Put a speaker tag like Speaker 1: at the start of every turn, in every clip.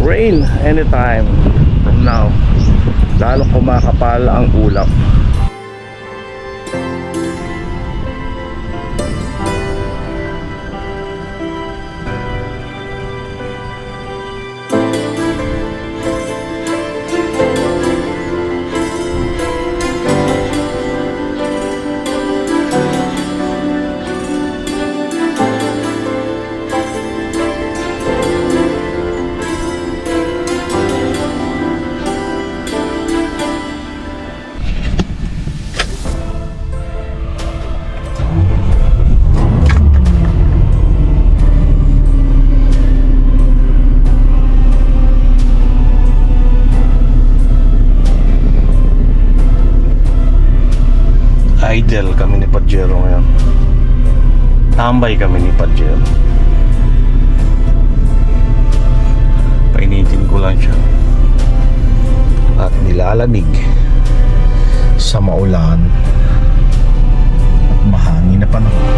Speaker 1: Rain anytime from now. Lalong kumakapala ang ulap. Idle kami ni Pajero ngayon. Tambay kami ni Pajero. Painitin ko lang siya. At nilalamig sa maulan at mahangin na panahon.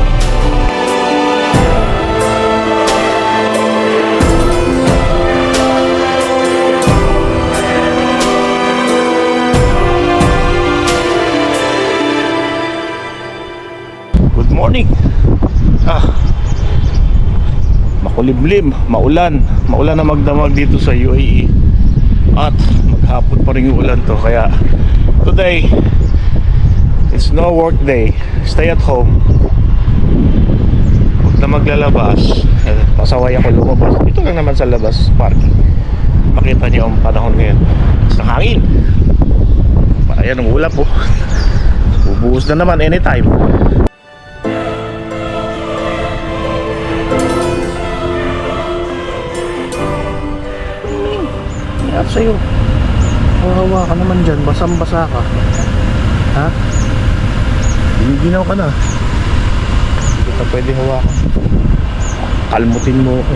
Speaker 1: Morning. Makulimlim, maulan na magdamag dito sa UAE. At maghapon pa rin yung ulan to. Kaya today it's no work day. Stay at home. Huwag na maglalabas. Pasaway ako lumabas. Ito lang naman sa labas, parking. Makita niyo ang panahon ngayon. Sa hangin. Ayan ang ulap po. Bubuhos na naman anytime. At sa'yo, hawa ka naman dyan, basang-basa ka. Ha? Giniginaw ka na. Hindi ka pwede hawakan. Kalmutin mo ako.